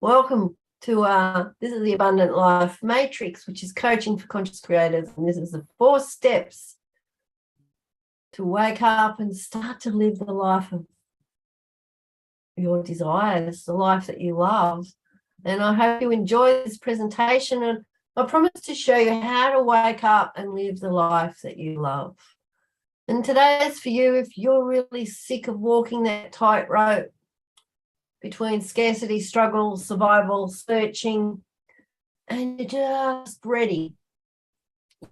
Welcome to this is the Abundant Life Matrix, which is coaching for conscious creators. And this is the 4 steps to wake up and start to live the life of your desires, the life that you love. And I hope you enjoy this presentation. And I promise to show you how to wake up and live the life that you love. And today is for you if you're really sick of walking that tightrope between scarcity, struggle, survival, searching, and you're just ready.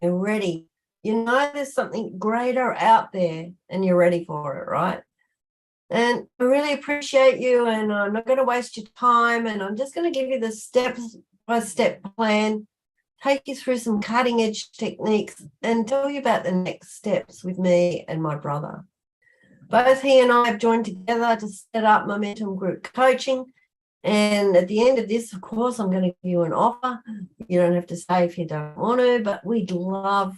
You're ready. You know there's something greater out there and you're ready for it, right? And I really appreciate you, and I'm not going to waste your time, and I'm just going to give you the step-by-step plan, take you through some cutting-edge techniques, and tell you about the next steps with me and my brother. Both he and I have joined together to set up Momentum Group Coaching. And at the end of this, of course, I'm going to give you an offer. You don't have to say if you don't want to, but we'd love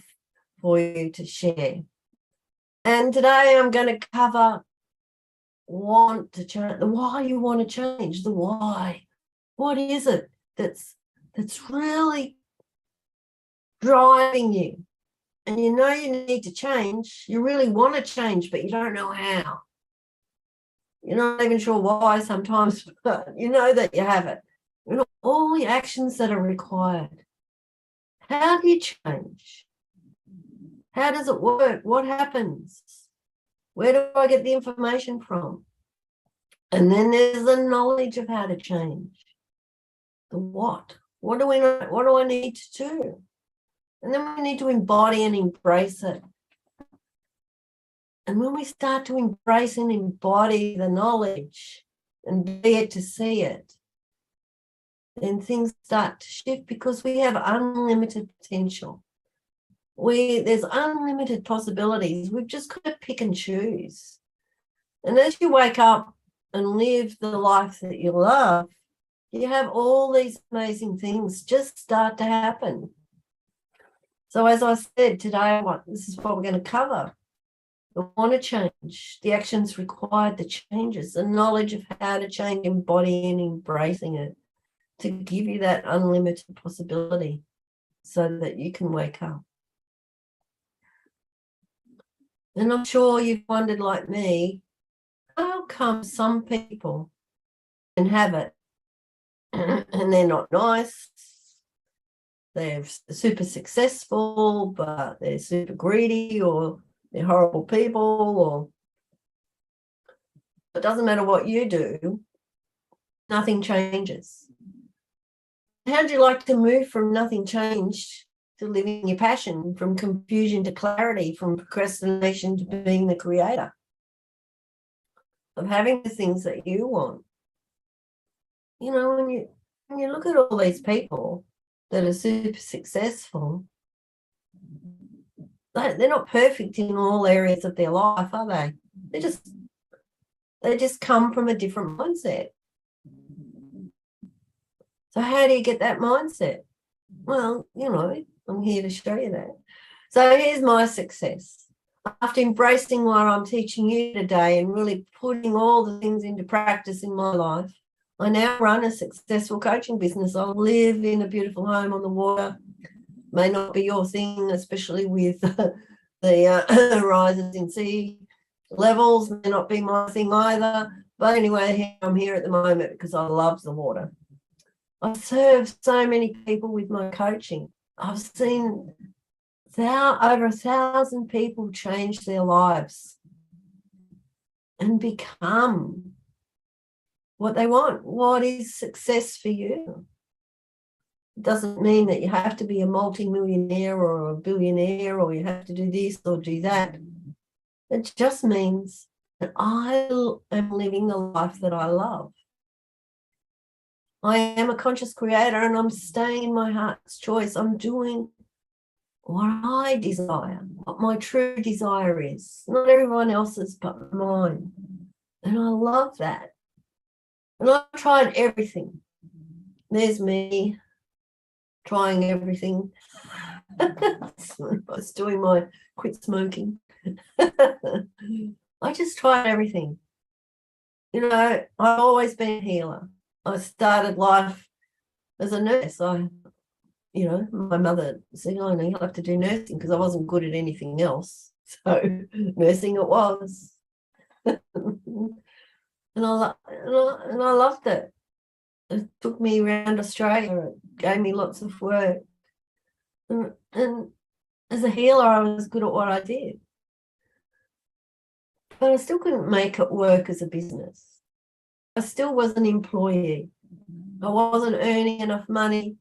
for you to share. And today I'm going to cover want to change, the why you want to change, the why. What is it that's really driving you? And you know you need to change, you really want to change, but you don't know how. You're not even sure why sometimes, but you know that you have it. You know all the actions that are required. How do you change? How does it work? What happens? Where do I get the information from? And then there's the knowledge of how to change. The what. What do we know? What do I need to do? And then we need to embody and embrace it. And when we start to embrace and embody the knowledge and be it to see it, then things start to shift because we have unlimited potential. There's unlimited possibilities. We've just got to pick and choose. And as you wake up and live the life that you love, you have all these amazing things just start to happen. So as I said today, this is what we're going to cover. The want to change, the actions required, the changes, the knowledge of how to change, embodying and embracing it to give you that unlimited possibility so that you can wake up. And I'm sure you've wondered, like me, how come some people can have it and they're not nice? They're super successful, but they're super greedy, or they're horrible people, or it doesn't matter what you do, nothing changes. How'd you like to move from nothing changed to living your passion, from confusion to clarity, from procrastination to being the creator, of having the things that you want? You know, when you look at all these people that are super successful, they're not perfect in all areas of their life, are they? They just come from a different mindset. So how do you get that mindset? Well, you know, I'm here to show you that. So here's my success. After embracing what I'm teaching you today and really putting all the things into practice in my life, I now run a successful coaching business. I live in a beautiful home on the water. May not be your thing, especially with the rises in sea levels. May not be my thing either. But anyway, I'm here at the moment because I love the water. I've served so many people with my coaching. I've seen over 1,000 people change their lives and become what they want. What is success for you? It doesn't mean that you have to be a multi-millionaire or a billionaire, or you have to do this or do that. It just means that I am living the life that I love. I am a conscious creator and I'm staying in my heart's choice. I'm doing what I desire, what my true desire is. Not everyone else's, but mine. And I love that. And I've tried everything. There's me trying everything. I was doing my quit smoking. I just tried everything. You know, I've always been a healer. I started life as a nurse. My mother said, "Oh, no, you'll have to do nursing," because I wasn't good at anything else. So nursing it was. And I loved it. It took me around Australia. It gave me lots of work. And as a healer, I was good at what I did. But I still couldn't make it work as a business. I still was an employee. I wasn't earning enough money.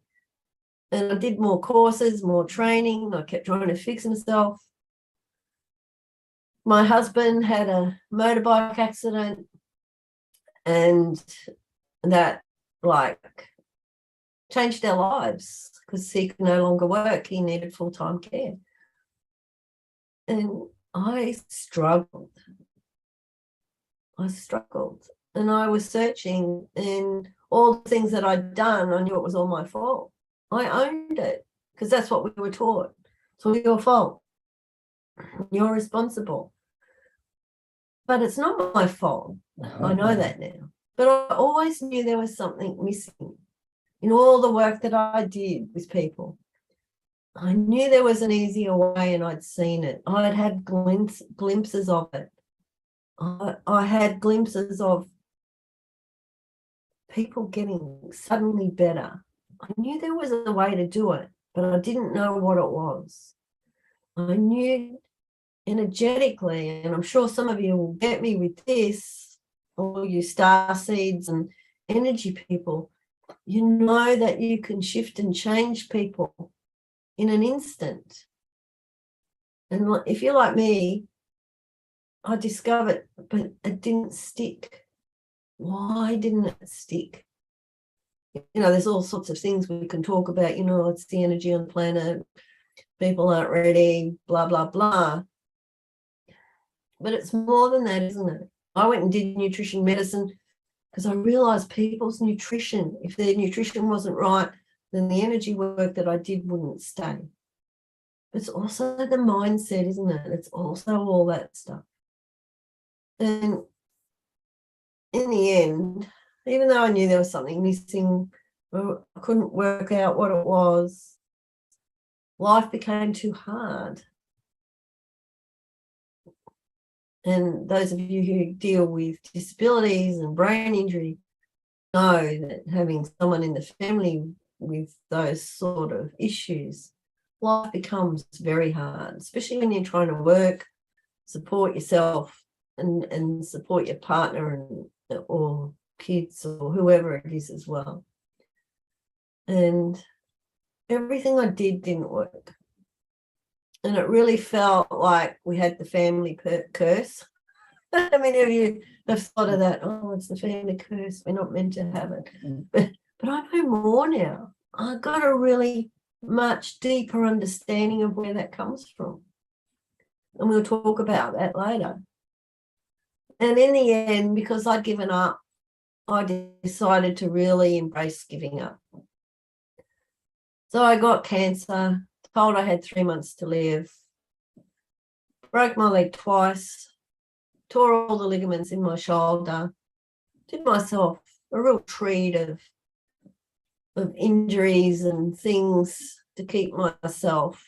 And I did more courses, more training. I kept trying to fix myself. My husband had a motorbike accident, and that changed our lives because he could no longer work. He needed full-time care. And I struggled. And I was searching, and all the things that I'd done, I knew it was all my fault. I owned it because that's what we were taught. It's all your fault. You're responsible. But it's not my fault. I know that now. But I always knew there was something missing in all the work that I did with people. I knew there was an easier way, and I'd seen it. I'd had glimpses of it. I had glimpses of people getting suddenly better. I knew there was a way to do it, but I didn't know what it was. I knew energetically, and I'm sure some of you will get me with this, all you star seeds and energy people, you know that you can shift and change people in an instant. And if you're like me, I discovered, but it didn't stick. Why didn't it stick? There's all sorts of things we can talk about, it's the energy on the planet, people aren't ready, blah, blah, blah. But it's more than that, isn't it? I went and did nutrition medicine because I realized people's nutrition, if their nutrition wasn't right, then the energy work that I did wouldn't stay. It's also the mindset, isn't it? It's also all that stuff. And in the end, even though I knew there was something missing, I couldn't work out what it was, life became too hard. And those of you who deal with disabilities and brain injury know that having someone in the family with those sort of issues, life becomes very hard, especially when you're trying to work, support yourself and support your partner or kids or whoever it is as well. And everything I did didn't work. And it really felt like we had the family curse. How many of you have thought of that? Oh, it's the family curse. We're not meant to have it. But I know more now. I've got a really much deeper understanding of where that comes from. And we'll talk about that later. And in the end, because I'd given up, I decided to really embrace giving up. So I got cancer, told I had 3 months to live, broke my leg twice, tore all the ligaments in my shoulder, did myself a real treat of injuries and things to keep myself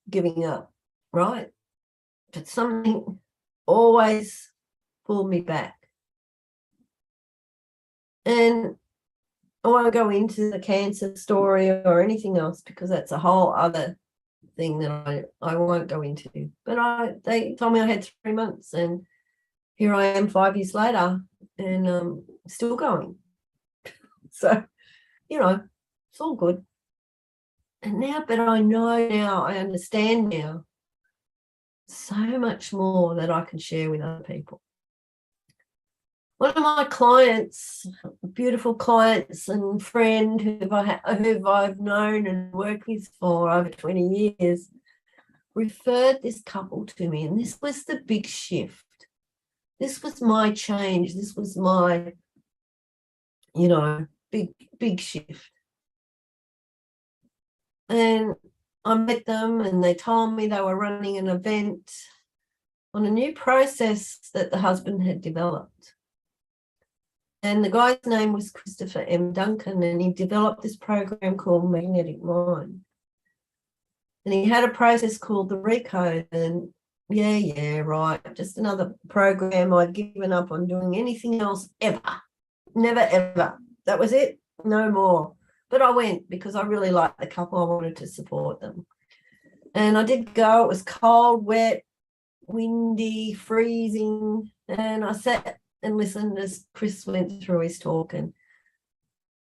giving up, right? But something always pulled me back. And I won't go into the cancer story or anything else because that's a whole other thing that I won't go into. But they told me I had 3 months, and here I am 5 years later and still going. So, it's all good. And but I know now, I understand now so much more that I can share with other people. One of my clients, beautiful clients and friend who I've known and worked with for over 20 years, referred this couple to me, and this was the big shift. This was my change. This was my, big shift. And I met them, and they told me they were running an event on a new process that the husband had developed. And the guy's name was Christopher M. Duncan, and he developed this program called Magnetic Mind. And he had a process called the Recode. And yeah, right. Just another program. I'd given up on doing anything else ever. Never, ever. That was it. No more. But I went because I really liked the couple. I wanted to support them. And I did go. It was cold, wet, windy, freezing. And I sat and listened as Chris went through his talk, and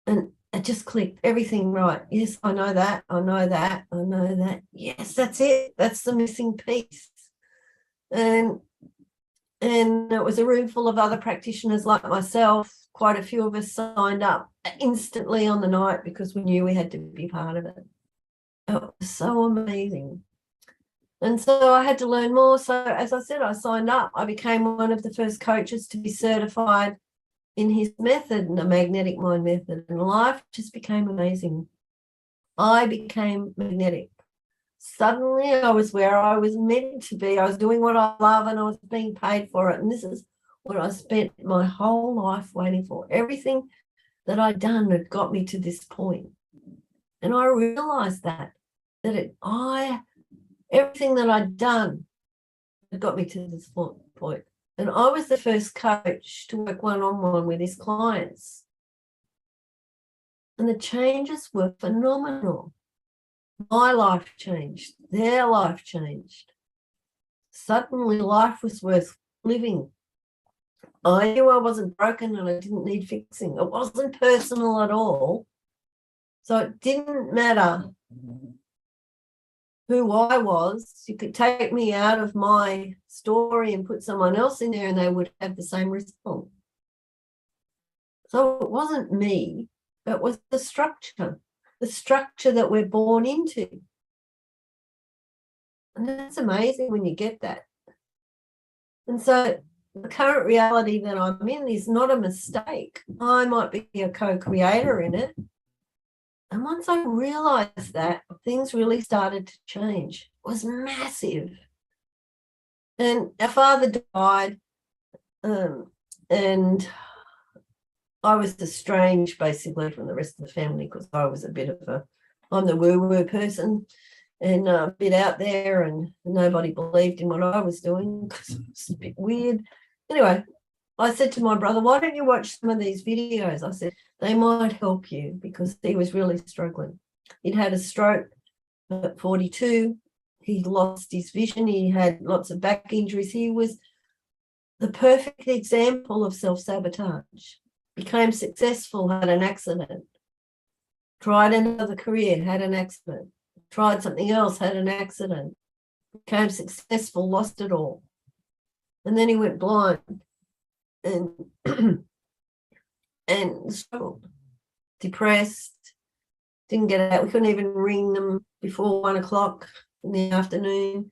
it just clicked. Everything right. Yes, I know that. I know that. I know that. Yes, that's it. That's the missing piece. And it was a room full of other practitioners like myself. Quite a few of us signed up instantly on the night because we knew we had to be part of it. It was so amazing. And so I had to learn more. So as I said, I signed up. I became one of the first coaches to be certified in his method, the magnetic mind method, and life just became amazing. I became magnetic. Suddenly I was where I was meant to be. I was doing what I love and I was being paid for it. And this is what I spent my whole life waiting for. Everything that I'd done had got me to this point. And I realized that everything that I'd done had got me to this point. And I was the first coach to work one-on-one with his clients. And the changes were phenomenal. My life changed. Their life changed. Suddenly life was worth living. I knew I wasn't broken and I didn't need fixing. It wasn't personal at all. So it didn't matter who I was. You could take me out of my story and put someone else in there and they would have the same response. So it wasn't me, it was the structure that we're born into. And that's amazing when you get that. And so the current reality that I'm in is not a mistake. I might be a co-creator in it. And once I realized that, things really started to change. It was massive. And our father died, and I was estranged basically from the rest of the family because I was I'm the woo-woo person and a bit out there, and nobody believed in what I was doing because it was a bit weird. Anyway, I said to my brother, why don't you watch some of these videos? I said, they might help you, because he was really struggling. He'd had a stroke at 42. He lost his vision. He had lots of back injuries. He was the perfect example of self-sabotage. Became successful, had an accident. Tried another career, had an accident. Tried something else, had an accident. Became successful, lost it all. And then he went blind and and struggled, depressed, didn't get out. We couldn't even ring them before 1 o'clock in the afternoon.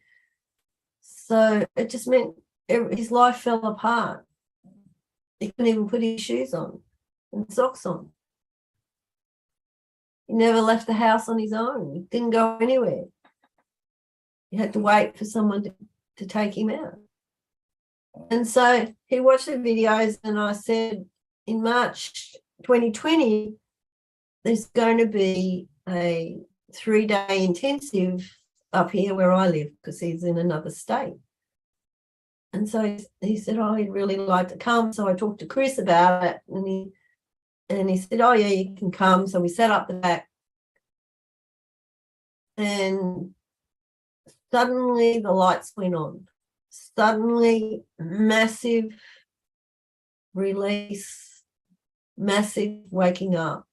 So it just meant his life fell apart. He couldn't even put his shoes on and socks on. He never left the house on his own. He didn't go anywhere. He had to wait for someone to take him out. And so he watched the videos, and I said, in March 2020, there's going to be a 3-day intensive up here where I live, because he's in another state. And so he said, oh, he'd really like to come. So I talked to Chris about it, and he said, oh, yeah, you can come. So we set up that. And suddenly the lights went on. Suddenly, massive release, massive waking up.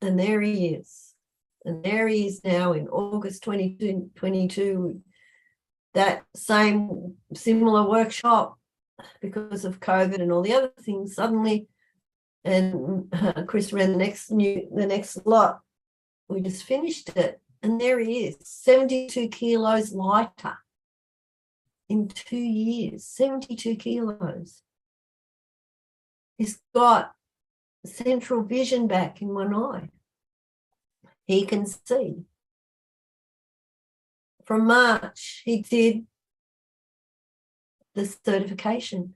And there he is. And there he is now in August 2022. That same similar workshop, because of COVID and all the other things, suddenly, and Chris ran the next lot. We just finished it, and there he is, 72 kilos lighter in 2 years. 72 kilos. He's got central vision back in one eye. He can see. From March, he did the certification.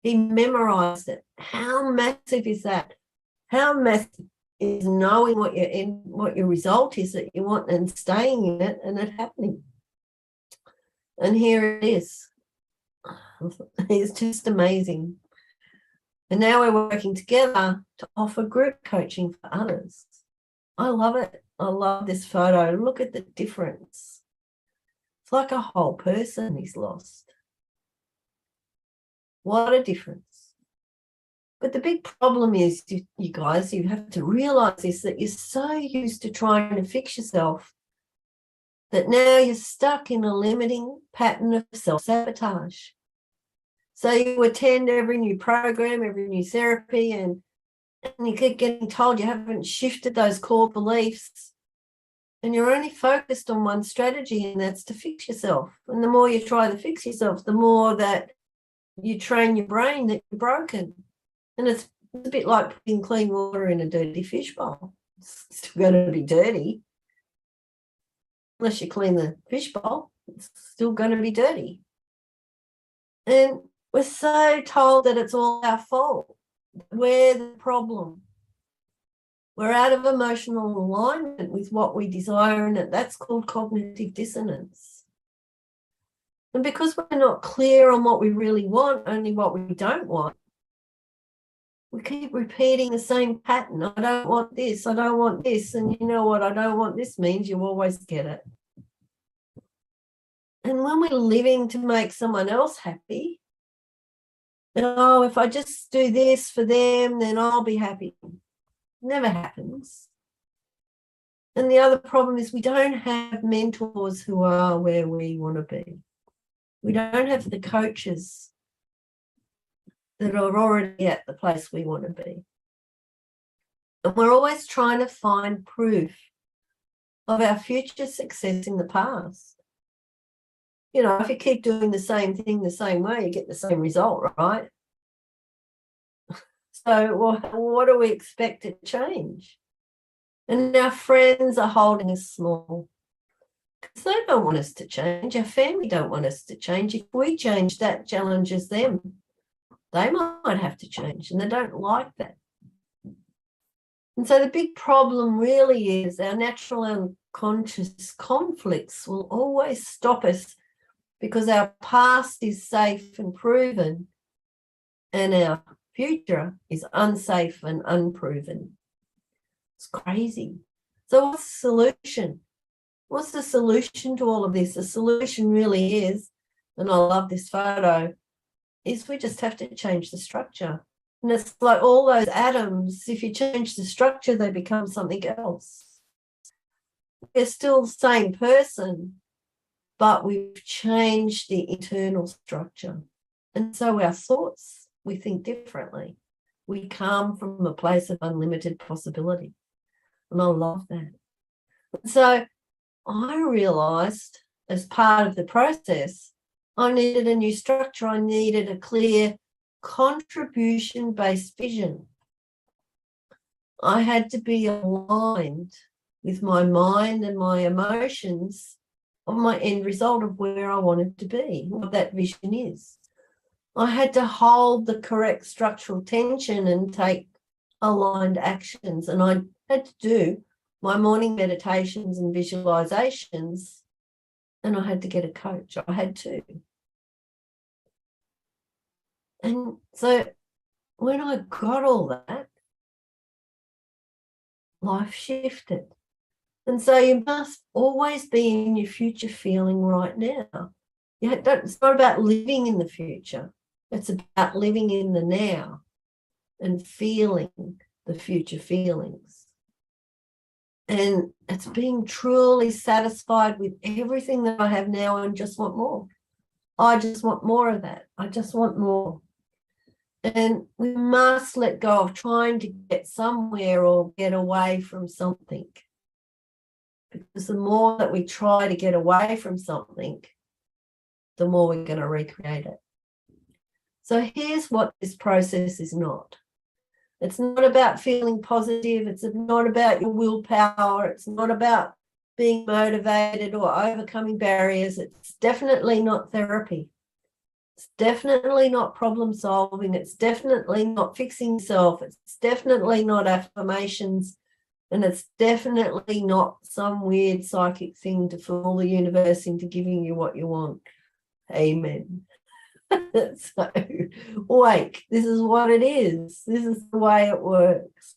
He memorized it. How massive is that? How massive is knowing what your result is that you want and staying in it and it happening? And here it is. It's just amazing. And now we're working together to offer group coaching for others. I love it. I love this photo. Look at the difference. It's like a whole person he's lost. What a difference. But the big problem is, you guys, you have to realize this, that you're so used to trying to fix yourself that now you're stuck in a limiting pattern of self-sabotage. So you attend every new program, every new therapy, and you keep getting told you haven't shifted those core beliefs, and you're only focused on one strategy, and that's to fix yourself. And the more you try to fix yourself, the more that you train your brain that you're broken. And it's a bit like putting clean water in a dirty fish bowl. It's still going to be dirty. Unless you clean the fish bowl, it's still going to be dirty. And we're so told that it's all our fault. We're the problem. We're out of emotional alignment with what we desire, and that's called cognitive dissonance. And because we're not clear on what we really want, only what we don't want, we keep repeating the same pattern. I don't want this, I don't want this. And you know what I don't want this means? You always get it. And when we're living to make someone else happy, oh, if I just do this for them, then I'll be happy. Never happens. And the other problem is we don't have mentors who are where we want to be. We don't have the coaches that are already at the place we want to be. And we're always trying to find proof of our future success in the past. You know, if you keep doing the same thing the same way, you get the same result, right? So what do we expect to change? And our friends are holding us small because they don't want us to change. Our family don't want us to change. If we change, that challenges them. They might have to change, and they don't like that. And so the big problem really is our natural and unconscious conflicts will always stop us because our past is safe and proven, and our future is unsafe and unproven. It's crazy. So what's the solution? What's the solution to all of this? The solution really is, and I love this photo, is we just have to change the structure. And it's like all those atoms, if you change the structure, they become something else. We're still the same person, but we've changed the internal structure. And so our thoughts, we think differently. We come from a place of unlimited possibility. And I love that. So I realized as part of the process, I needed a new structure. I needed a clear contribution-based vision. I had to be aligned with my mind and my emotions of my end result of where I wanted to be, what that vision is. I had to hold the correct structural tension and take aligned actions. And I had to do my morning meditations and visualizations, and I had to get a coach. I had to. And so when I got all that, life shifted. And so you must always be in your future feeling right now. It's not about living in the future. It's about living in the now and feeling the future feelings. And it's being truly satisfied with everything that I have now and just want more. I just want more of that. I just want more. And we must let go of trying to get somewhere or get away from something. Because the more that we try to get away from something, the more we're going to recreate it. So here's what this process is not. It's not about feeling positive. It's not about your willpower. It's not about being motivated or overcoming barriers. It's definitely not therapy. It's definitely not problem solving. It's definitely not fixing self. It's definitely not affirmations. And it's definitely not some weird psychic thing to fool the universe into giving you what you want. Amen. So, wake, this is what it is. This is the way it works.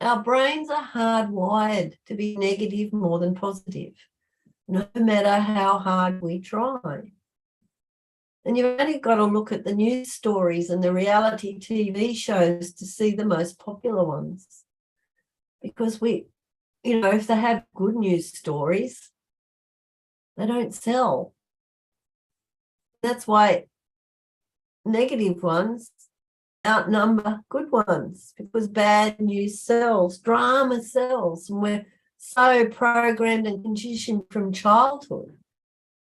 Our brains are hardwired to be negative more than positive, no matter how hard we try. And you've only got to look at the news stories and the reality TV shows to see the most popular ones. Because if they have good news stories, they don't sell. That's why negative ones outnumber good ones, because bad news sells, drama sells, and we're so programmed and conditioned from childhood.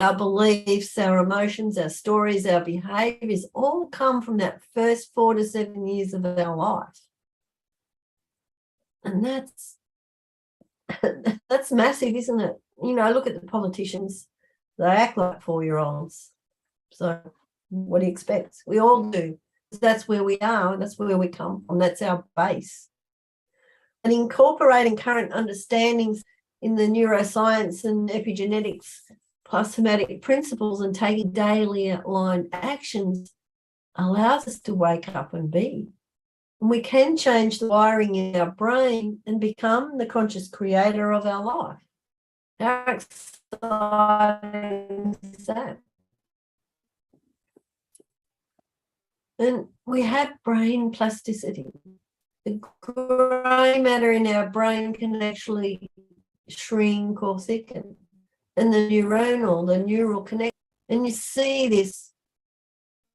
Our beliefs, our emotions, our stories, our behaviors all come from that first 4 to 7 years of our life. And that's massive, isn't it? Look at the politicians. They act like 4-year-olds. So what do you expect? We all do. That's where we are. That's where we come from. That's our base. And incorporating current understandings in the neuroscience and epigenetics plus somatic principles and taking daily outlined actions allows us to wake up and be. And we can change the wiring in our brain and become the conscious creator of our life. How exciting is that? And we have brain plasticity. The grey matter in our brain can actually shrink or thicken. And the neural connection. And you see this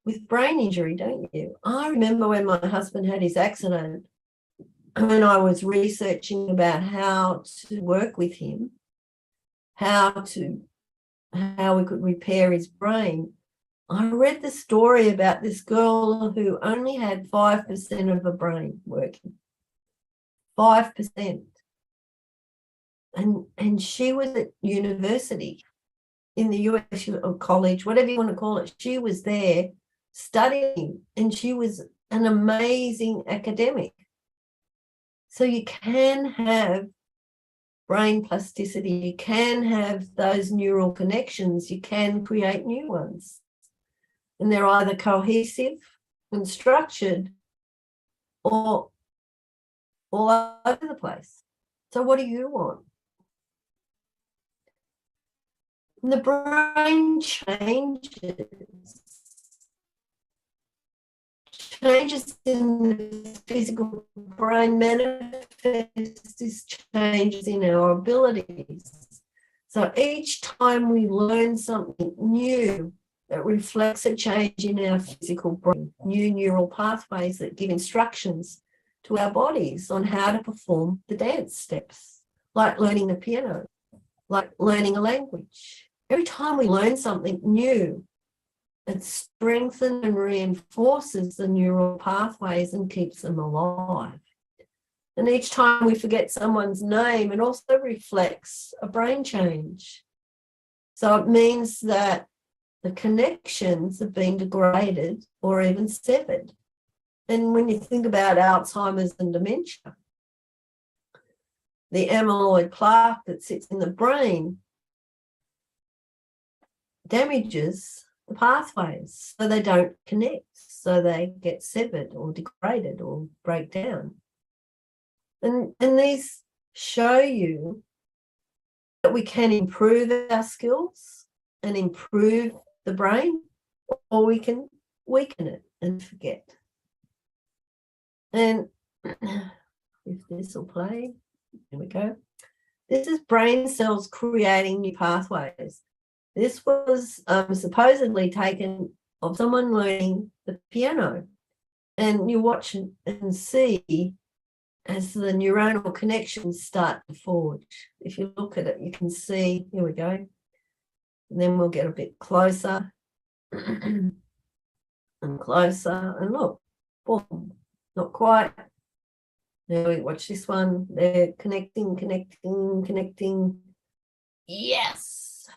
with brain injury, don't you? I remember when my husband had his accident, when I was researching about how to work with him, how we could repair his brain. I read the story about this girl who only had 5% of her brain working. 5%. And she was at university in the US or college, whatever you want to call it. She was there studying, and she was an amazing academic. So you can have brain plasticity, you can have those neural connections, you can create new ones. And they're either cohesive and structured or all over the place. So what do you want? And the brain changes in the physical brain manifest as changes in our abilities. So each time we learn something new that reflects a change in our physical brain, new neural pathways that give instructions to our bodies on how to perform the dance steps, like learning the piano, like learning a language. Every time we learn something new, it strengthens and reinforces the neural pathways and keeps them alive. And each time we forget someone's name, it also reflects a brain change. So it means that the connections have been degraded or even severed. And when you think about Alzheimer's and dementia, the amyloid plaque that sits in the brain damages the pathways, so they don't connect, so they get severed or degraded or break down. And these show you that we can improve our skills and improve the brain, or we can weaken it and forget. And if this will play, here we go. This is brain cells creating new pathways. This was supposedly taken of someone learning the piano. And you watch and see as the neuronal connections start to forge. If you look at it, you can see, here we go. And then we'll get a bit closer and closer. And look, boom, not quite. Now we watch this one. They're connecting. Yes.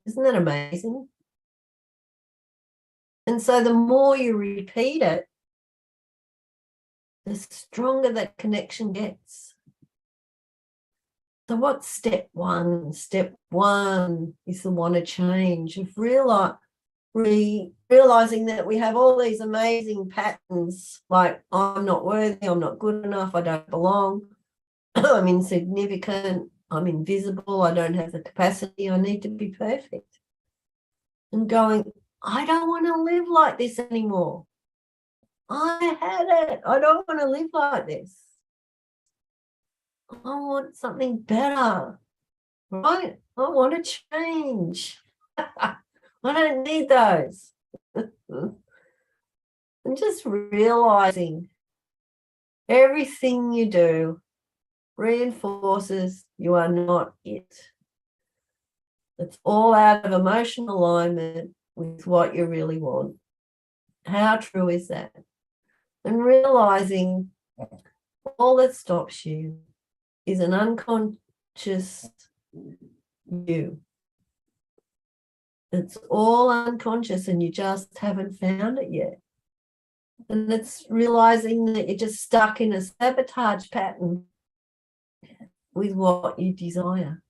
Isn't that amazing? And so the more you repeat it, the stronger that connection gets. So what's step one? Step one is the want to change, of realizing that we have all these amazing patterns, like I'm not worthy, I'm not good enough, I don't belong, I'm insignificant, I'm invisible, I don't have the capacity, I need to be perfect. And going, I don't want to live like this anymore. I had it. I don't want to live like this. I want something better, right? I want to change. I don't need those. And just realizing everything you do reinforces you are not it. It's all out of emotional alignment with what you really want. How true is that? And realizing all that stops you is an unconscious you. It's all unconscious and you just haven't found it yet. And it's realizing that you're just stuck in a sabotage pattern with what you desire.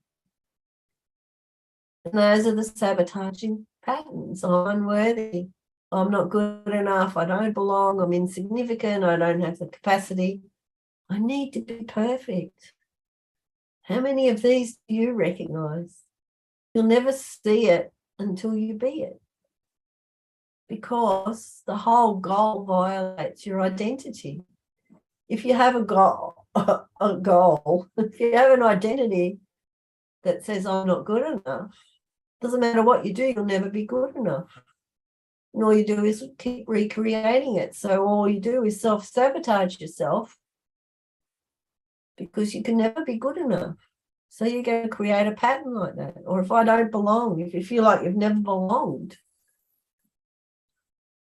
And those are the sabotaging patterns. I'm unworthy. I'm not good enough. I don't belong. I'm insignificant. I don't have the capacity. I need to be perfect. How many of these do you recognize? You'll never see it until you be it, because the whole goal violates your identity. If you have a goal, if you have an identity that says I'm not good enough, doesn't matter what you do, you'll never be good enough. And all you do is keep recreating it. So all you do is self-sabotage yourself, because you can never be good enough. So you're going to create a pattern like that. Or if I don't belong, if you feel like you've never belonged,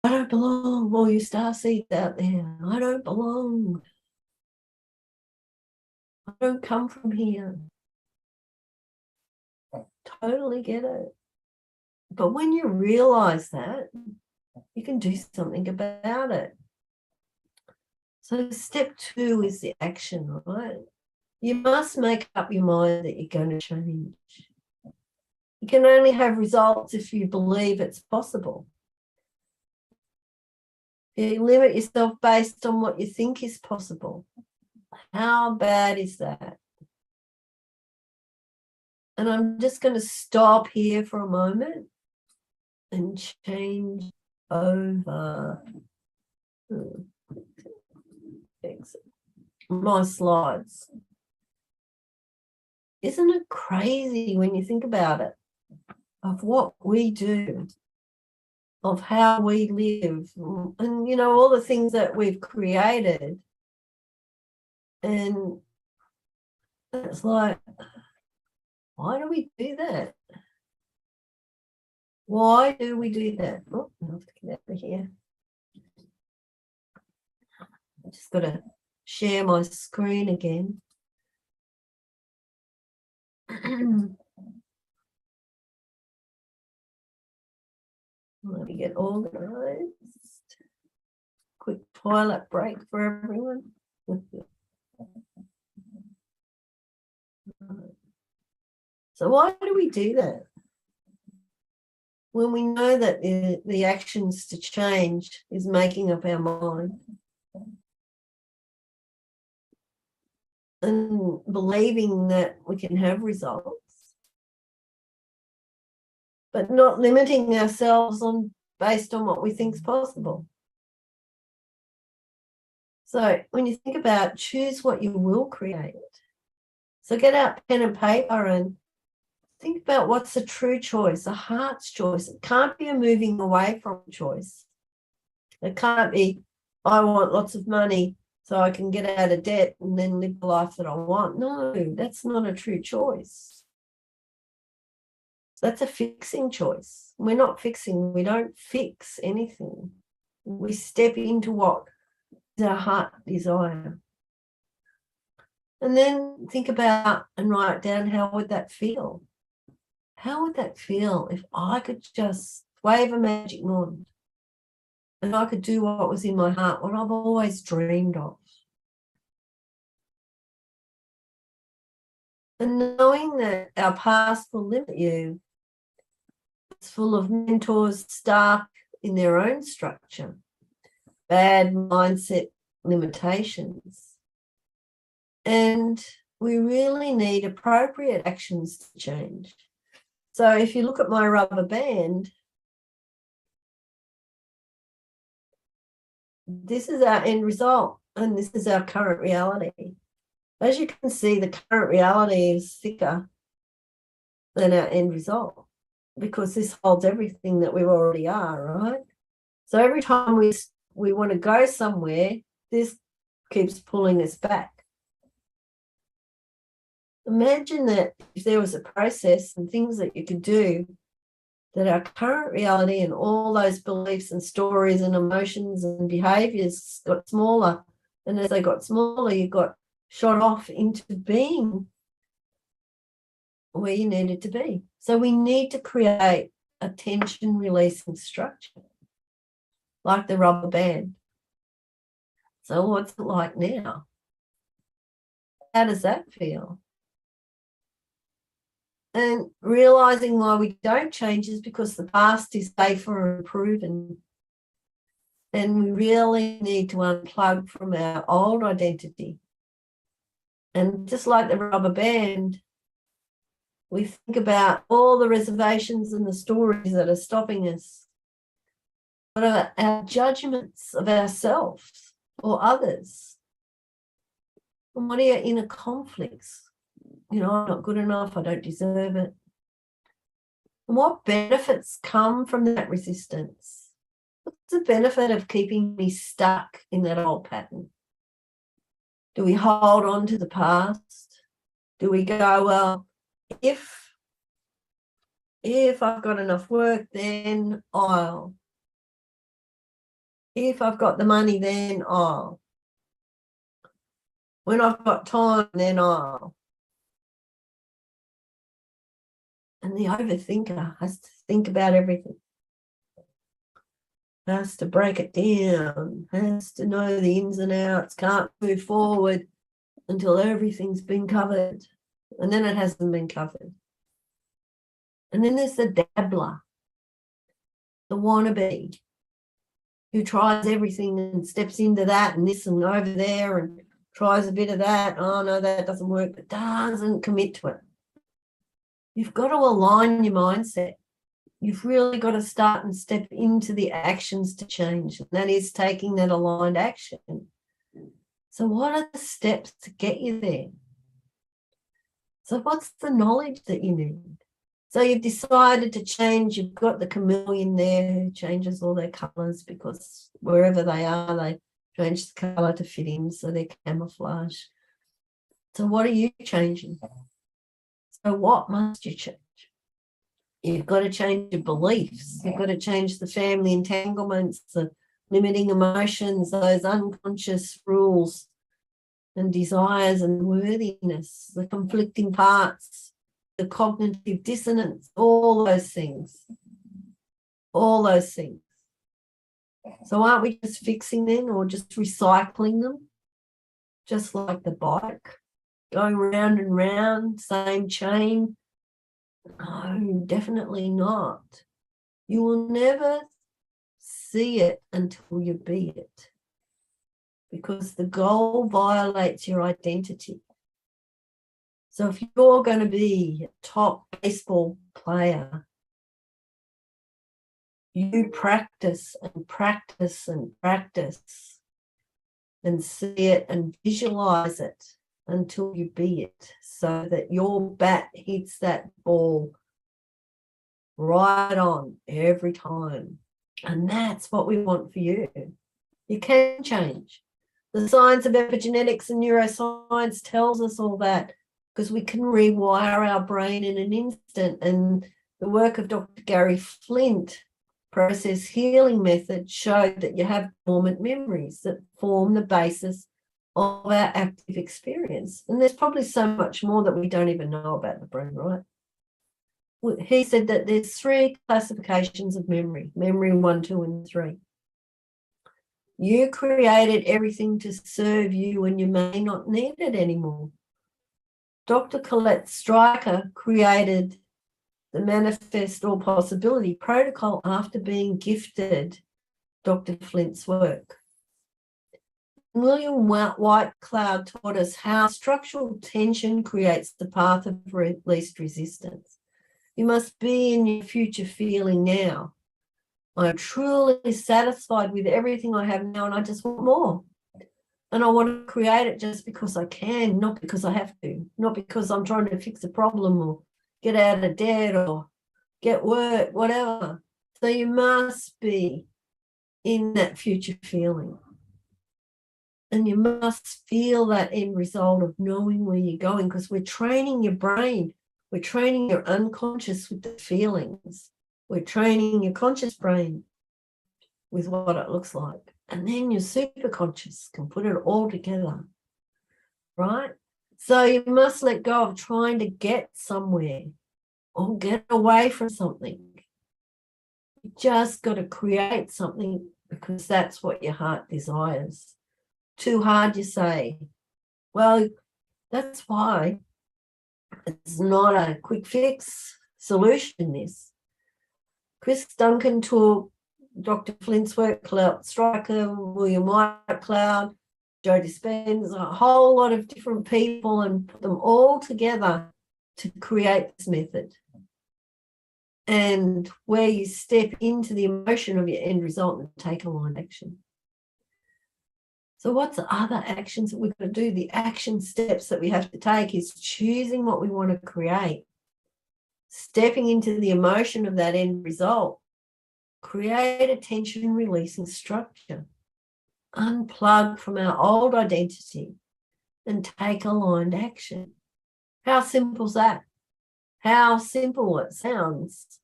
I don't belong, all you starseeds out there, I don't belong. I don't come from here. Totally get it. But when you realize that, you can do something about it. So step 2 is the action, right? You must make up your mind that you're going to change. You can only have results if you believe it's possible. You limit yourself based on what you think is possible. How bad is that? And I'm just going to stop here for a moment and change over my slides. Isn't it crazy when you think about it, of what we do, of how we live, and, you know, all the things that we've created. And it's like, why do we do that? Why do we do that? Oh, I have to get out of here. I just got to share my screen again. Let me get organized. Quick toilet break for everyone. So why do we do that? When we know that the actions to change is making up our mind and believing that we can have results, but not limiting ourselves based on what we think is possible. So when you think about, choose what you will create. So get out pen and paper and think about what's a true choice, a heart's choice. It can't be a moving away from choice. It can't be, I want lots of money so I can get out of debt and then live the life that I want. No, that's not a true choice. That's a fixing choice. We're not fixing. We don't fix anything. We step into what is our heart desire. And then think about and write down, how would that feel? How would that feel if I could just wave a magic wand and I could do what was in my heart, what I've always dreamed of. And knowing that our past will limit you, it's full of mentors stuck in their own structure, bad mindset limitations. And we really need appropriate actions to change. So if you look at my rubber band, this is our end result, and this is our current reality. As you can see, the current reality is thicker than our end result, because this holds everything that we already are, right? So every time we want to go somewhere, this keeps pulling us back. Imagine that if there was a process and things that you could do, that our current reality and all those beliefs and stories and emotions and behaviors got smaller. And as they got smaller, you got shot off into being where you needed to be. So we need to create a tension releasing structure, like the rubber band. So what's it like now? How does that feel? And realizing why we don't change is because the past is safer and proven. And we really need to unplug from our old identity. And just like the rubber band, we think about all the reservations and the stories that are stopping us. What are our judgments of ourselves or others? And what are your inner conflicts? You know, I'm not good enough, I don't deserve it. And what benefits come from that resistance? What's the benefit of keeping me stuck in that old pattern? Do we hold on to the past? Do we go, well, if I've got enough work, then I'll. If I've got the money, then I'll. When I've got time, then I'll. And the overthinker has to think about everything. Has to break it down, has to know the ins and outs, can't move forward until everything's been covered. And then it hasn't been covered. And then there's the dabbler, the wannabe, who tries everything and steps into that and this and over there and tries a bit of that. Oh, no, that doesn't work, but doesn't commit to it. You've got to align your mindset. You've really got to start and step into the actions to change. And that is taking that aligned action. So what are the steps to get you there? So what's the knowledge that you need? So you've decided to change. You've got the chameleon there who changes all their colours because wherever they are, they change the colour to fit in, so they're camouflage. So what are you changing? So what must you change? You've got to change your beliefs. You've got to change the family entanglements, the limiting emotions, those unconscious rules and desires and worthiness, the conflicting parts, the cognitive dissonance, all those things. All those things. So aren't we just fixing them or just recycling them? Just like the bike, going round and round, same chain. No, definitely not. You will never see it until you be it, because the goal violates your identity. So if you're going to be a top baseball player, you practice and practice and practice and see it and visualize it until you be it, so that your bat hits that ball right on every time. And that's what we want for you. You can change. The science of epigenetics and neuroscience tells us all that, because we can rewire our brain in an instant. And the work of Dr. Gary Flint, process healing method, showed that you have dormant memories that form the basis of our active experience. And there's probably so much more that we don't even know about the brain, right? He said that there's 3 classifications of memory: memory 1, 2, and 3. You created everything to serve you when you may not need it anymore. Dr. Colette Stryker created the Manifest All Possibility protocol after being gifted Dr. Flint's work. William White Cloud taught us how structural tension creates the path of least resistance. You must be in your future feeling now. I'm truly satisfied with everything I have now, and I just want more. And I want to create it just because I can, not because I have to, not because I'm trying to fix a problem or get out of debt or get work, whatever. So you must be in that future feeling. And you must feel that end result of knowing where you're going, because we're training your brain. We're training your unconscious with the feelings. We're training your conscious brain with what it looks like. And then your superconscious can put it all together, right? So you must let go of trying to get somewhere or get away from something. You just got to create something because that's what your heart desires. Too hard, you say. Well, that's why it's not a quick fix solution, this. Chris Duncan took Dr. Flint's work, Colette Stryker, William White Cloud, Joe Dispenza, a whole lot of different people, and put them all together to create this method. And where you step into the emotion of your end result and take aligned action. So what's the other actions that we've got to do? The action steps that we have to take is choosing what we want to create, stepping into the emotion of that end result, create a tension releasing structure, unplug from our old identity and take aligned action. How simple is that? How simple it sounds,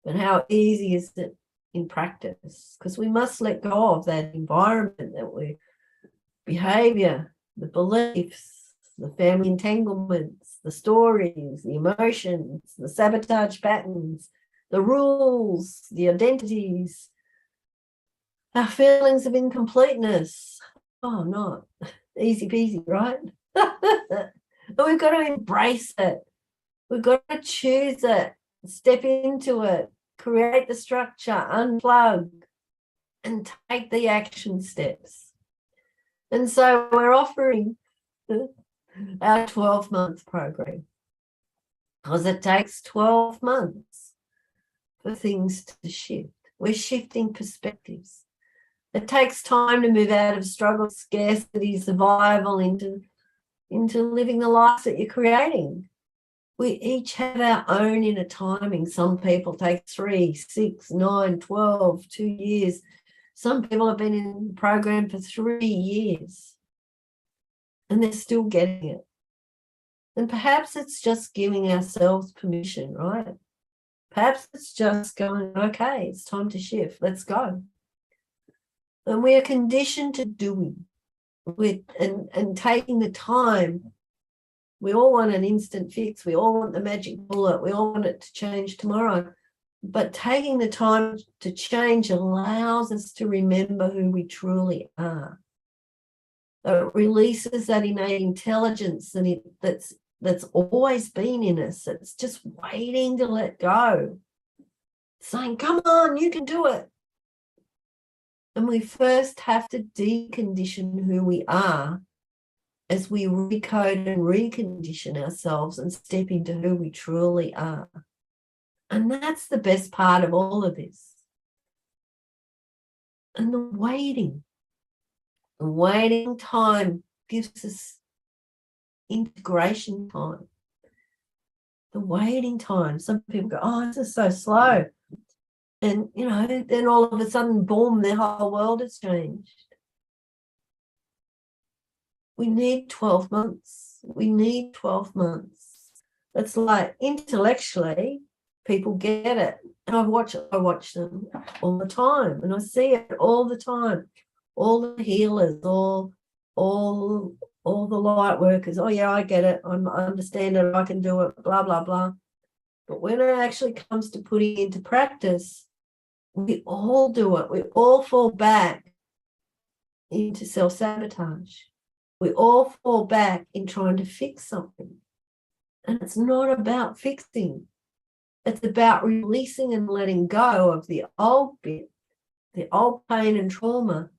but how easy is it in practice? Because we must let go of that environment that we're behavior, the beliefs, the family entanglements, the stories, the emotions, the sabotage patterns, the rules, the identities, our feelings of incompleteness. Oh, not easy peasy, right? But we've got to embrace it. We've got to choose it, step into it, create the structure, unplug, and take the action steps. And so we're offering our 12-month program because it takes 12 months for things to shift. We're shifting perspectives. It takes time to move out of struggle, scarcity, survival into living the life that you're creating. We each have our own inner timing. Some people take 3, 6, 9, 12, 2 years. Some people have been in the program for 3 years and they're still getting it. And perhaps it's just giving ourselves permission, right? Perhaps it's just going, okay, it's time to shift. Let's go. And we are conditioned to doing and taking the time. We all want an instant fix. We all want the magic bullet. We all want it to change tomorrow. But taking the time to change allows us to remember who we truly are. It releases that innate intelligence and that's always been in us. It's just waiting to let go. Saying, come on, you can do it. And we first have to decondition who we are as we recode and recondition ourselves and step into who we truly are. And that's the best part of all of this. And the waiting time gives us integration time. The waiting time. Some people go, oh, this is so slow. And, then all of a sudden, boom, their whole world has changed. We need 12 months. We need 12 months. It's like intellectually, people get it. And I watch them all the time. And I see it all the time. All the healers, all the light workers. Oh, yeah, I get it. I understand it. I can do it, blah, blah, blah. But when it actually comes to putting it into practice, we all do it. We all fall back into self-sabotage. We all fall back in trying to fix something. And it's not about fixing. It's about releasing and letting go of the old bit, the old pain and trauma,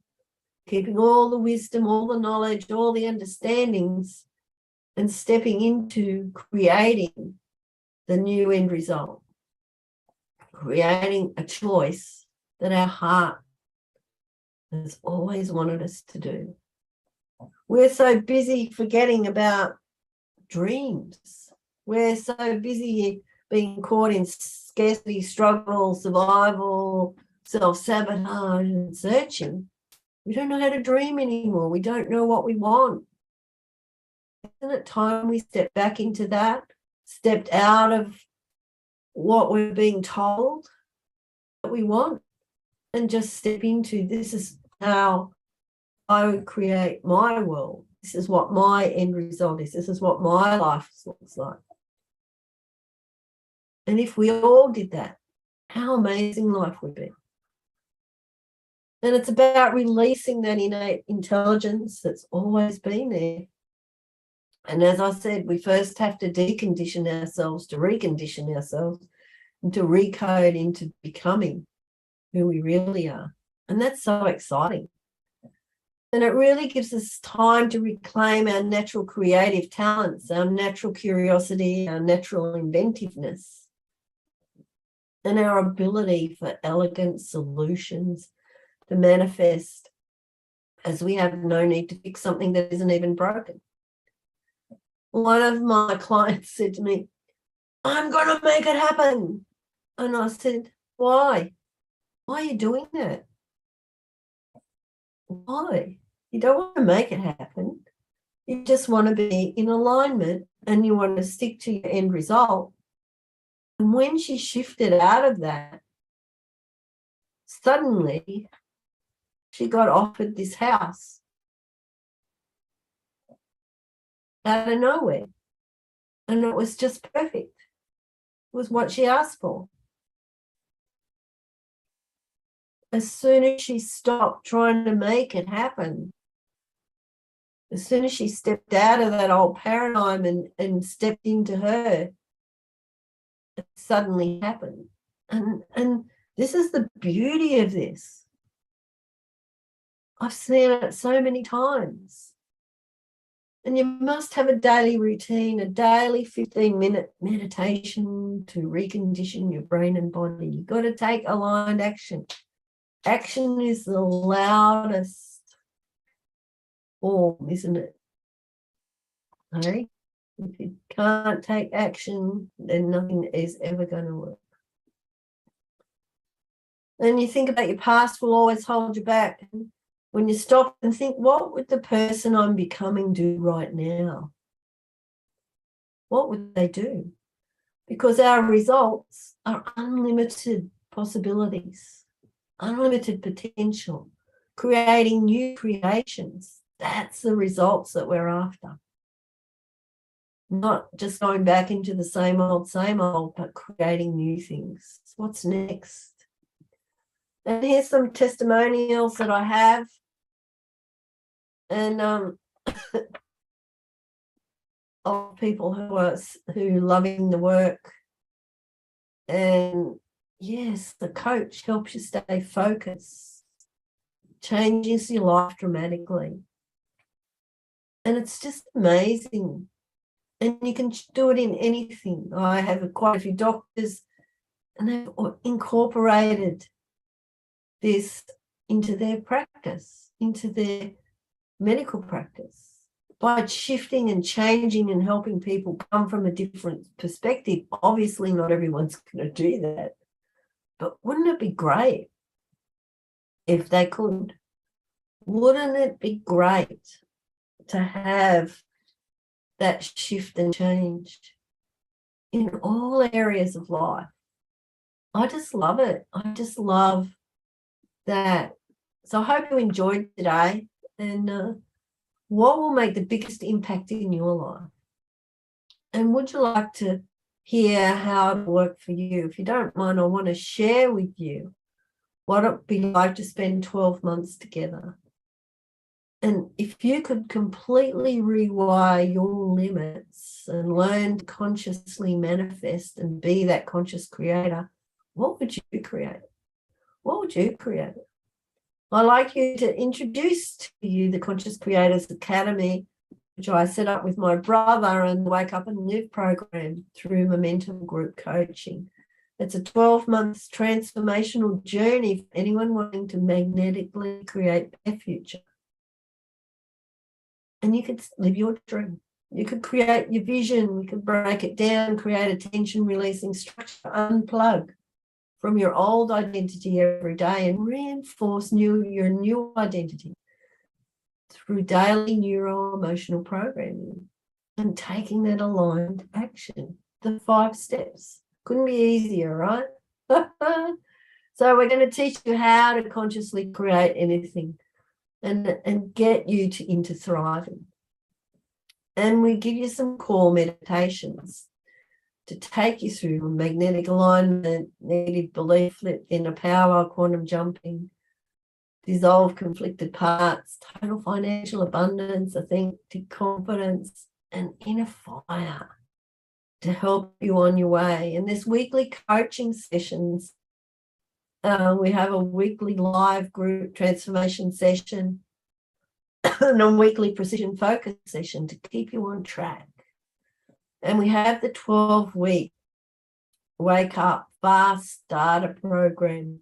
keeping all the wisdom, all the knowledge, all the understandings, and stepping into creating the new end result, creating a choice that our heart has always wanted us to do. We're so busy forgetting about dreams. We're so busy being caught in scarcity, struggle, survival, self-sabotage, and searching. We don't know how to dream anymore. We don't know what we want. Isn't it time we stepped back into that, stepped out of what we're being told that we want, and just step into, this is how I would create my world. This is what my end result is. This is what my life looks like. And if we all did that, how amazing life would be. And it's about releasing that innate intelligence that's always been there. And as I said, we first have to decondition ourselves to recondition ourselves and to recode into becoming who we really are. And that's so exciting. And it really gives us time to reclaim our natural creative talents, our natural curiosity, our natural inventiveness, and our ability for elegant solutions to manifest, as we have no need to fix something that isn't even broken. One of my clients said to me, I'm going to make it happen. And I said, why? Why are you doing that? Why? You don't want to make it happen. You just want to be in alignment and you want to stick to your end result. And when she shifted out of that, suddenly she got offered this house out of nowhere. And it was just perfect. It was what she asked for. As soon as she stopped trying to make it happen, as soon as she stepped out of that old paradigm and stepped into her, it suddenly happened. And this is the beauty of this. I've seen it so many times. And you must have a daily routine, a daily 15-minute meditation to recondition your brain and body. You've got to take aligned action. Action is the loudest form, isn't it? Okay? If you can't take action, then nothing is ever going to work. And you think about your past will always hold you back. When you stop and think, what would the person I'm becoming do right now? What would they do? Because our results are unlimited possibilities, unlimited potential, creating new creations. That's the results that we're after. Not just going back into the same old, but creating new things. What's next? And here's some testimonials that I have. And of people who are loving the work. And yes, the coach helps you stay focused, changes your life dramatically. And it's just amazing. And you can do it in anything. I have quite a few doctors, and they've incorporated this into their practice, into their medical practice, by shifting and changing and helping people come from a different perspective. Obviously, not everyone's going to do that, but wouldn't it be great if they could? Wouldn't it be great to have that shift and change in all areas of life? I just love it. I just love that. So I hope you enjoyed today. And what will make the biggest impact in your life? And would you like to hear how it worked for you? If you don't mind, I want to share with you what it would be like to spend 12 months together. And if you could completely rewire your limits and learn to consciously manifest and be that conscious creator, what would you create? What would you create? I'd like you to introduce to you the Conscious Creators Academy, which I set up with my brother and the Wake Up and Live program through Momentum Group Coaching. It's a 12-month transformational journey for anyone wanting to magnetically create their future. And you could live your dream. You could create your vision. You could break it down, create a tension-releasing structure, unplug from your old identity every day and reinforce your new identity through daily neuro-emotional programming and taking that aligned action. The 5 steps. Couldn't be easier, right? So we're going to teach you how to consciously create anything and get you into thriving. And we give you some core meditations to take you through magnetic alignment, negative belief flip, inner power, quantum jumping, dissolve conflicted parts, total financial abundance, authentic confidence, and inner fire to help you on your way. And there's weekly coaching sessions. We have a weekly live group transformation session and a weekly precision focus session to keep you on track. And we have the 12-week Wake Up Fast Starter program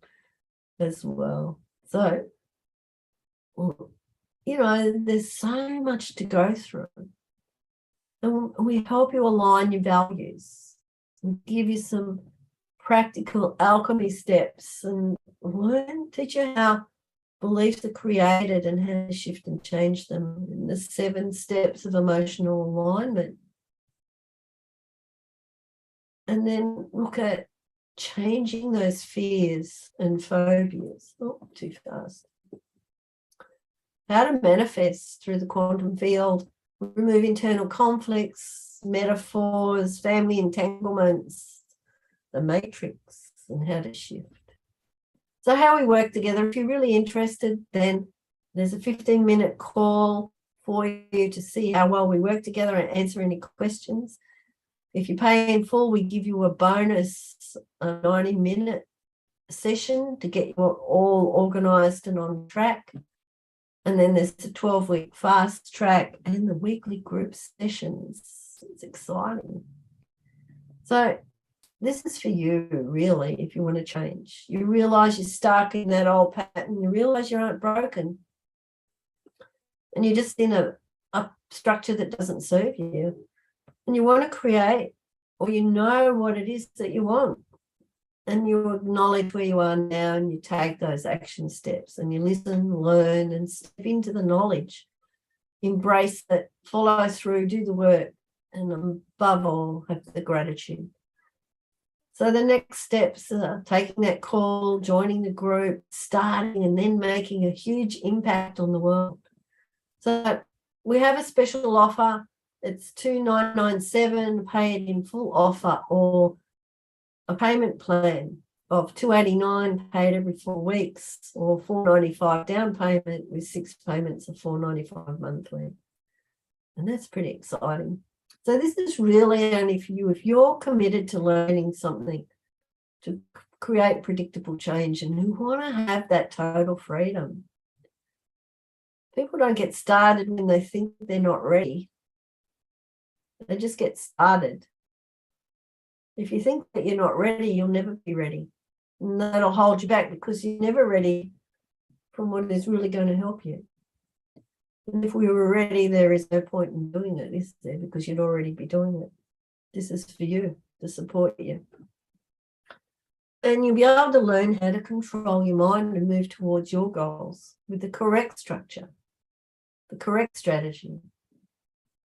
as well. So, you know, there's so much to go through. And we help you align your values. We give you some practical alchemy steps and teach you how beliefs are created and how to shift and change them in the 7 steps of emotional alignment. And then look at changing those fears and phobias. Oh, too fast. How to manifest through the quantum field, remove internal conflicts, metaphors, family entanglements, the matrix, and how to shift. So how we work together, if you're really interested, then there's a 15-minute call for you to see how well we work together and answer any questions. If you pay in full, we give you a bonus 90-minute session to get you all organised and on track. And then there's the 12-week fast track and the weekly group sessions. It's exciting. So this is for you, really, if you want to change. You realise you're stuck in that old pattern. You realise you aren't broken. And you're just in a structure that doesn't serve you. And you want to create, or you know what it is that you want. And you acknowledge where you are now and you take those action steps and you listen, learn, and step into the knowledge. Embrace it, follow through, do the work, and above all, have the gratitude. So the next steps are taking that call, joining the group, starting, and then making a huge impact on the world. So we have a special offer. It's $2,997, pay it in full offer, or a payment plan of $289 paid every 4 weeks, or $495 down payment with 6 payments of $495 monthly. And that's pretty exciting. So this is really only for you if you're committed to learning something to create predictable change and who want to have that total freedom. People don't get started when they think they're not ready. They just get started. If you think that you're not ready, you'll never be ready. And that'll hold you back because you're never ready from what is really going to help you. And if we were ready, there is no point in doing it, is there? Because you'd already be doing it. This is for you, to support you. And you'll be able to learn how to control your mind and move towards your goals with the correct structure, the correct strategy.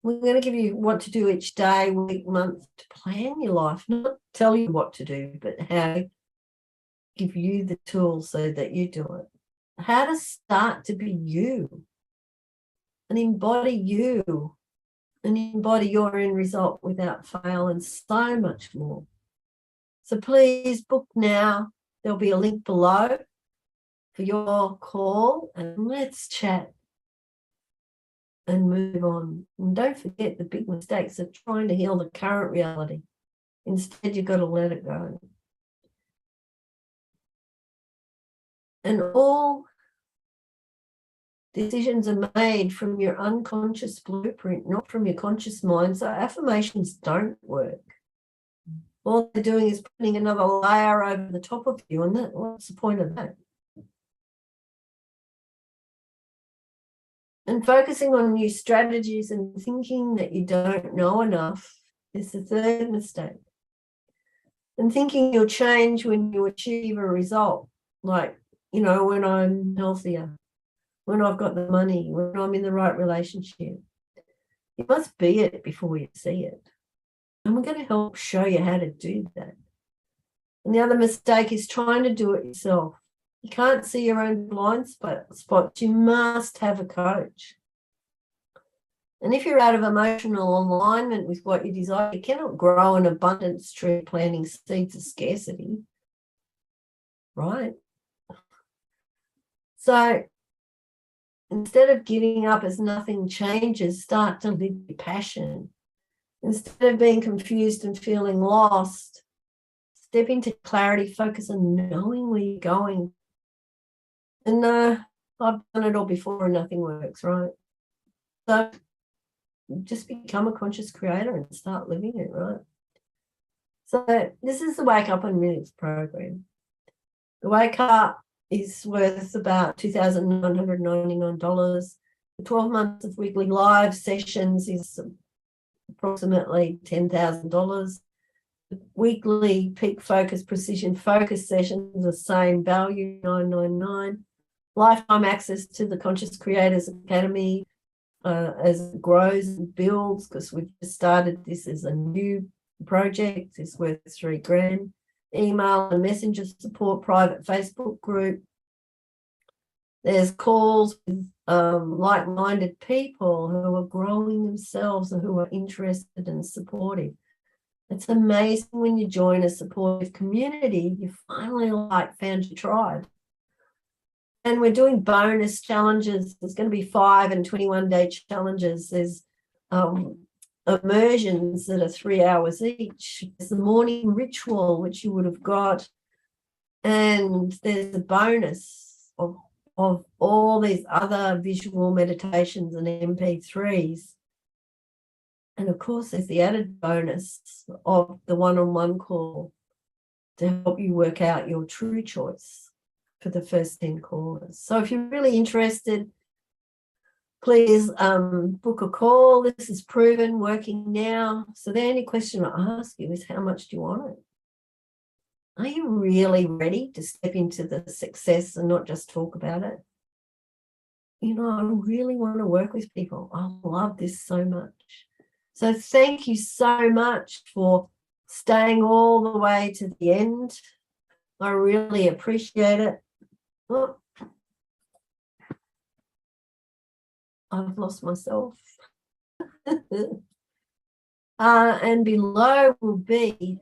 We're going to give you what to do each day, week, month to plan your life, not tell you what to do, but how to give you the tools so that you do it. How to start to be you and embody you and embody your end result without fail, and so much more. So please book now. There'll be a link below for your call and let's chat. and move on. And don't forget the big mistakes of trying to heal the current reality. Instead, you've got to let it go. And all decisions are made from your unconscious blueprint, not from your conscious mind. So affirmations don't work. All they're doing is putting another layer over the top of you. And what's the point of that? And focusing on new strategies and thinking that you don't know enough is the third mistake. And thinking you'll change when you achieve a result, like, when I'm healthier, when I've got the money, when I'm in the right relationship. You must be it before you see it. And we're going to help show you how to do that. And the other mistake is trying to do it yourself. You can't see your own blind spots. You must have a coach. And if you're out of emotional alignment with what you desire, you cannot grow an abundance tree planting seeds of scarcity. Right? So instead of giving up as nothing changes, start to live your passion. Instead of being confused and feeling lost, step into clarity, focus on knowing where you're going. And I've done it all before and nothing works, right? So just become a conscious creator and start living it, right? So this is the Wake Up and Minutes program. The Wake Up is worth about $2,999. The 12 months of weekly live sessions is approximately $10,000. The weekly peak focus, precision focus sessions, the same value, $999. Lifetime access to the Conscious Creators Academy as it grows and builds, because we've just started this as a new project. It's worth $3,000. Email and messenger support, private Facebook group. There's calls with like-minded people who are growing themselves and who are interested and supportive. It's amazing when you join a supportive community, you finally found your tribe. And we're doing bonus challenges. There's going to be 5 and 21-day challenges. There's immersions that are 3 hours each. There's the morning ritual, which you would have got. And there's a bonus of all these other visual meditations and MP3s. And of course, there's the added bonus of the one-on-one call to help you work out your true choice for the first 10 callers. So if you're really interested, please book a call. This is proven, working now. So the only question I ask you is, how much do you want it? Are you really ready to step into the success and not just talk about it? I really want to work with people. I love this so much. So thank you so much for staying all the way to the end. I really appreciate it. Oh, I've lost myself. And below will be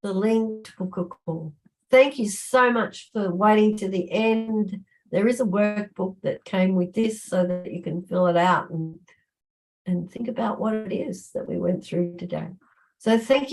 the link to book a call. Thank you so much for waiting to the end. There is a workbook that came with this so that you can fill it out and think about what it is that we went through today. So thank you.